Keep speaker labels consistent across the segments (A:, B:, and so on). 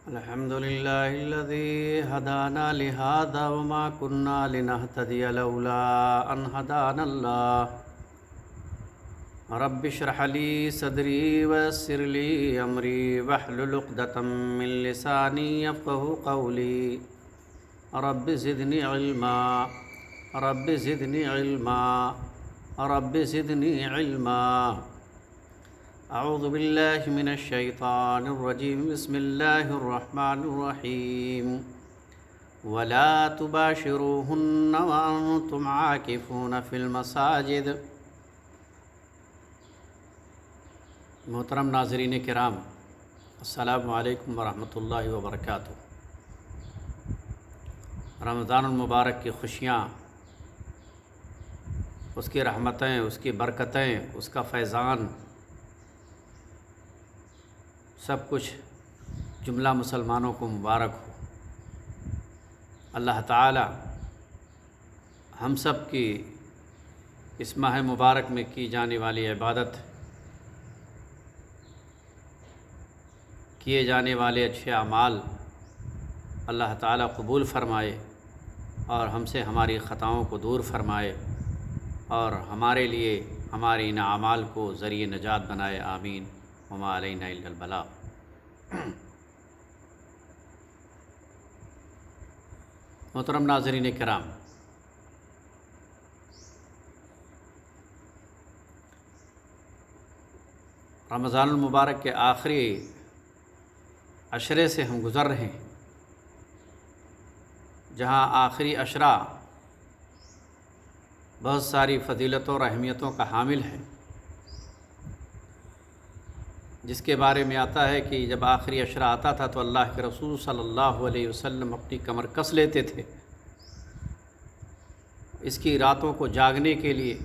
A: الحمد لله الذي هدانا لهذا وما كنا لنهتدي لولا أن هدانا الله رب اشرح لي صدري ويسر لي أمري واحلل عقدة من لساني يفقهوا قولي رب زدني علما رب زدني علما رب زدني علما اعوذ باللہ من الشیطان الرجیم بسم اللہ الرحمن الرحیم ولا تباشروہن وانتم عاکفون فی المساجد۔ محترم ناظرین کرام، السلام علیکم ورحمۃ اللہ وبرکاتہ۔ رمضان المبارک کی خوشیاں، اس کی رحمتیں، اس کی برکتیں، اس کا فیضان، سب کچھ جملہ مسلمانوں کو مبارک ہو۔ اللہ تعالی ہم سب کی اس ماہ مبارک میں کی جانے والی عبادت، کیے جانے والے اچھے اعمال اللہ تعالی قبول فرمائے اور ہم سے ہماری خطاؤں کو دور فرمائے اور ہمارے لیے ہمارے ان اعمال کو ذریعہ نجات بنائے، آمین۔ وما علینا الا البلاغ۔ محترم ناظرین کرام، رمضان المبارک کے آخری عشرے سے ہم گزر رہے ہیں، جہاں آخری عشرہ بہت ساری فضیلتوں اور اہمیتوں کا حامل ہے، جس کے بارے میں آتا ہے کہ جب آخری عشرہ آتا تھا تو اللہ کے رسول صلی اللہ علیہ وسلم اپنی کمر کس لیتے تھے اس کی راتوں کو جاگنے کے لیے،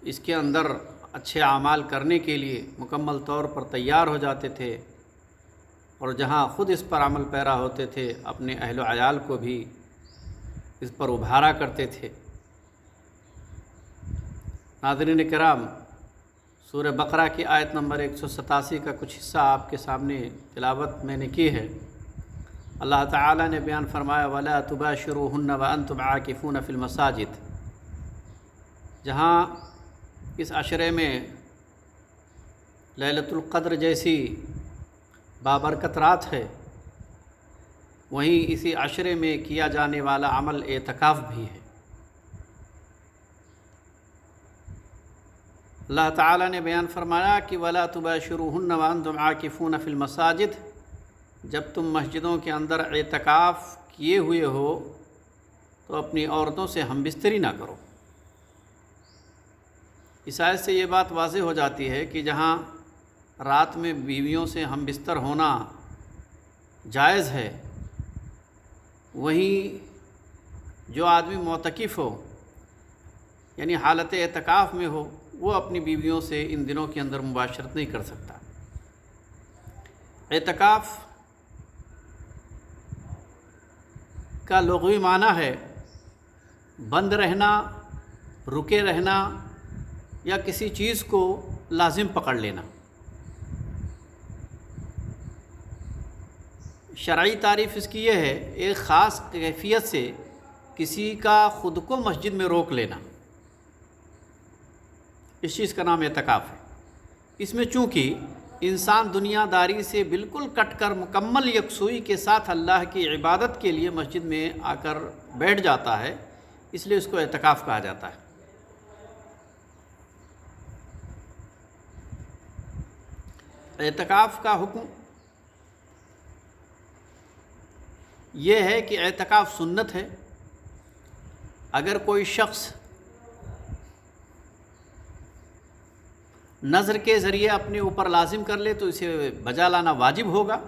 A: اس کے اندر اچھے اعمال کرنے کے لیے مکمل طور پر تیار ہو جاتے تھے، اور جہاں خود اس پر عمل پیرا ہوتے تھے اپنے اہل و عیال کو بھی اس پر ابھارا کرتے تھے۔ ناظرین کرام، سورہ بقرہ کی آیت نمبر 187 کا کچھ حصہ آپ کے سامنے تلاوت میں نے کی ہے۔ اللہ تعالی نے بیان فرمایا وَلَا تُبَاشِرُوهُنَّ وَأَنْتُمْ عَاكِفُونَ فِي الْمَسَاجِدِ، جہاں اس عشرے میں لیلۃ القدر جیسی بابرکت رات ہے، وہیں اسی عشرے میں کیا جانے والا عمل اعتکاف بھی ہے۔ اللہ تعالیٰ نے بیان فرمایا کہ وَلَا تُبَاشِرُوهُنَّ وَأَنْتُمْ عَاكِفُونَ فِي الْمَسَاجِدِ، جب تم مسجدوں کے اندر اعتکاف کیے ہوئے ہو تو اپنی عورتوں سے ہم بستری نہ کرو۔ اس آیت سے یہ بات واضح ہو جاتی ہے کہ جہاں رات میں بیویوں سے ہم بستر ہونا جائز ہے، وہیں جو آدمی معتکف ہو یعنی حالت اعتکاف میں ہو، وہ اپنی بیویوں سے ان دنوں کے اندر مباشرت نہیں کر سکتا۔ اعتکاف کا لغوی معنی ہے بند رہنا، رکے رہنا یا کسی چیز کو لازم پکڑ لینا۔ شرعی تعریف اس کی یہ ہے ایک خاص کیفیت سے کسی کا خود کو مسجد میں روک لینا، اس چیز کا نام اعتکاف ہے۔ اس میں چونکہ انسان دنیا داری سے بالکل کٹ کر مکمل یکسوئی کے ساتھ اللہ کی عبادت کے لیے مسجد میں آ کر بیٹھ جاتا ہے، اس لیے اس کو اعتکاف کہا جاتا ہے۔ اعتکاف کا حکم یہ ہے کہ اعتکاف سنت ہے۔ اگر کوئی شخص نظر کے ذریعے اپنے اوپر لازم کر لے تو اسے بجا لانا واجب ہوگا،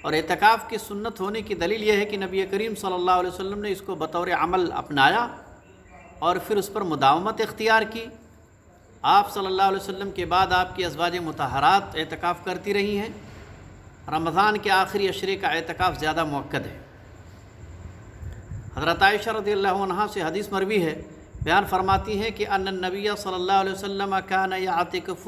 A: اور اعتکاف کی سنت ہونے کی دلیل یہ ہے کہ نبی کریم صلی اللہ علیہ وسلم نے اس کو بطور عمل اپنایا اور پھر اس پر مداومت اختیار کی۔ آپ صلی اللہ علیہ وسلم کے بعد آپ کی ازواج مطہرات اعتکاف کرتی رہی ہیں۔ رمضان کے آخری عشرے کا اعتکاف زیادہ مؤکد ہے۔ حضرت عائشہ رضی اللہ عنہا سے حدیث مروی ہے، بیان فرماتی ہیں کہ ان النبی صلی اللہ علیہ وسلم کان یعتکف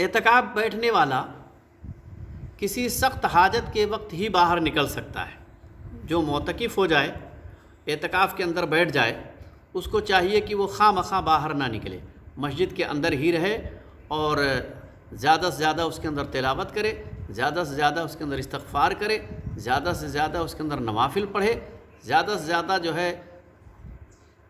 A: اعتکاف بیٹھنے والا کسی سخت حاجت کے وقت ہی باہر نکل سکتا ہے۔ جو معتکف ہو جائے، اعتکاف کے اندر بیٹھ جائے، اس کو چاہیے کہ وہ خواہ مخواہ باہر نہ نکلے، مسجد کے اندر ہی رہے اور زیادہ سے زیادہ اس کے اندر تلاوت کرے، زیادہ سے زیادہ اس کے اندر استغفار کرے، زیادہ سے زیادہ اس کے اندر نوافل پڑھے، زیادہ سے زیادہ جو ہے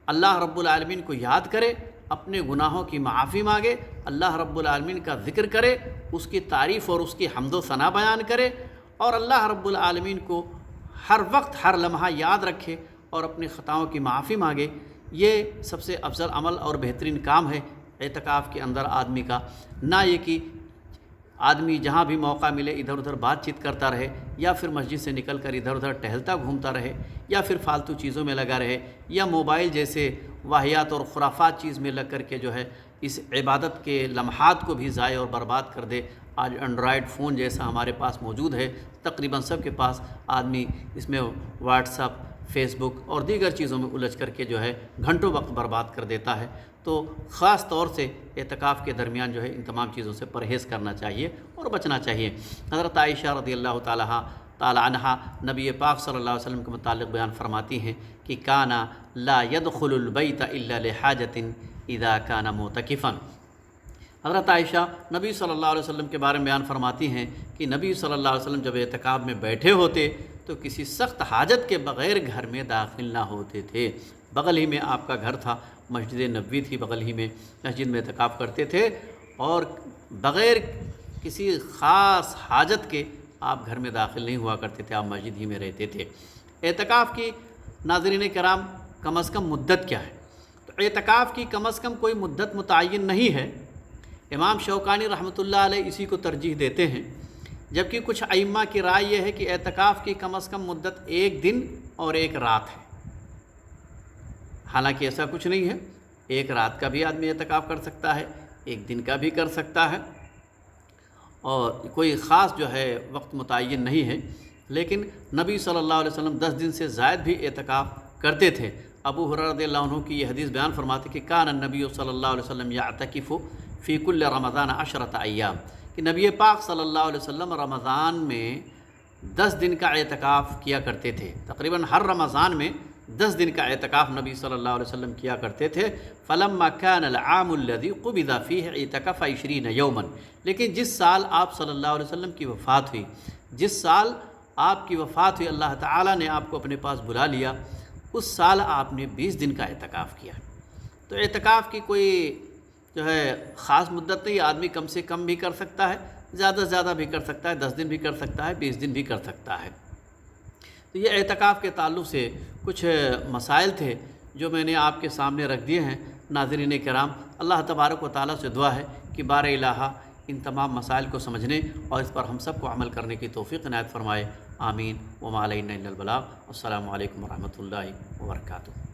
A: اللہ رب العالمین کو یاد کرے، اپنے گناہوں کی معافی مانگے، اللہ رب العالمین کا ذکر کرے، اس کی تعریف اور اس کی حمد و ثنا بیان کرے، اور اللہ رب العالمین کو ہر وقت ہر لمحہ یاد رکھے اور اپنی خطاؤں کی معافی مانگے۔ یہ سب سے افضل عمل اور بہترین کام ہے اعتکاف کے اندر آدمی کا، نہ یہ کہ آدمی جہاں بھی موقع ملے ادھر ادھر بات چیت کرتا رہے، یا پھر مسجد سے نکل کر ادھر ادھر ٹہلتا گھومتا رہے، یا پھر فالتو چیزوں میں لگا رہے، یا موبائل جیسے واہیات اور خرافات چیز میں لگ کر کے جو ہے اس عبادت کے لمحات کو بھی ضائع اور برباد کر دے۔ آج انڈرائڈ فون جیسا ہمارے پاس موجود ہے، تقریباً سب کے پاس، آدمی اس میں واٹس اپ، فیس بک اور دیگر چیزوں میں الجھ کر کے جو ہے گھنٹوں وقت برباد کر دیتا ہے۔ تو خاص طور سے اعتکاف کے درمیان جو ہے ان تمام چیزوں سے پرہیز کرنا چاہیے اور بچنا چاہیے۔ حضرت عائشہ رضی اللہ تعالی عنہا نبی پاک صلی اللہ علیہ وسلم کے متعلق بیان فرماتی ہیں کہ کانا لا يدخل البیت الا لحاجۃ اذا کان معتکفا۔ حضرت عائشہ نبی صلی اللہ علیہ وسلم کے بارے میں بیان فرماتی ہیں کہ نبی صلی اللہ علیہ وسلم جب اعتکاف میں بیٹھے ہوتے تو کسی سخت حاجت کے بغیر گھر میں داخل نہ ہوتے تھے۔ بغل ہی میں آپ کا گھر تھا، مسجد نبوی تھی، بغل ہی میں مسجد میں اعتکاف کرتے تھے، اور بغیر کسی خاص حاجت کے آپ گھر میں داخل نہیں ہوا کرتے تھے، آپ مسجد ہی میں رہتے تھے۔ اعتکاف کی ناظرین کرام کم از کم مدت کیا ہے؟ تو اعتکاف کی کم از کم کوئی مدت متعین نہیں ہے۔ امام شوکانی رحمۃ اللہ علیہ اسی کو ترجیح دیتے ہیں، جبکہ کچھ ائمہ کی رائے یہ ہے کہ اعتکاف کی کم از کم مدت 1 دن اور 1 رات ہے۔ حالانکہ ایسا کچھ نہیں ہے، 1 رات کا بھی آدمی اعتکاف کر سکتا ہے، 1 دن کا بھی کر سکتا ہے، اور کوئی خاص جو ہے وقت متعین نہیں ہے۔ لیکن نبی صلی اللہ علیہ وسلم 10 دن سے زائد بھی اعتکاف کرتے تھے۔ ابو ہریرہ رضی اللہ عنہ کی یہ حدیث بیان فرماتے کہ کان النبی صلی اللہ علیہ وسلم یعتکف فی کل رمضان 10 ایام، کہ نبی پاک صلی اللہ علیہ وسلم رمضان میں 10 دن کا اعتکاف کیا کرتے تھے۔ تقریباً ہر رمضان میں 10 دن کا اعتکاف نبی صلی اللہ علیہ وسلم کیا کرتے تھے۔ فلما كان العام الذي قبض فيه اعتكف 20 يوما، لیکن جس سال آپ صلی اللہ علیہ وسلم کی وفات ہوئی، جس سال آپ کی وفات ہوئی، اللہ تعالیٰ نے آپ کو اپنے پاس بلا لیا، اس سال آپ نے 20 دن کا اعتکاف کیا۔ تو اعتکاف کی کوئی جو ہے خاص مدت نہیں، آدمی کم سے کم بھی کر سکتا ہے، زیادہ سے زیادہ بھی کر سکتا ہے، 10 دن بھی کر سکتا ہے، 20 دن بھی کر سکتا ہے۔ تو یہ اعتکاف کے تعلق سے کچھ مسائل تھے جو میں نے آپ کے سامنے رکھ دیے ہیں۔ ناظرین کرام، اللہ تبارک و تعالیٰ سے دعا ہے کہ بار الہ ان تمام مسائل کو سمجھنے اور اس پر ہم سب کو عمل کرنے کی توفیق عنایت فرمائے۔ آمین۔ وما علینا الا البلاغ۔ السلام علیکم ورحمۃ اللہ وبرکاتہ۔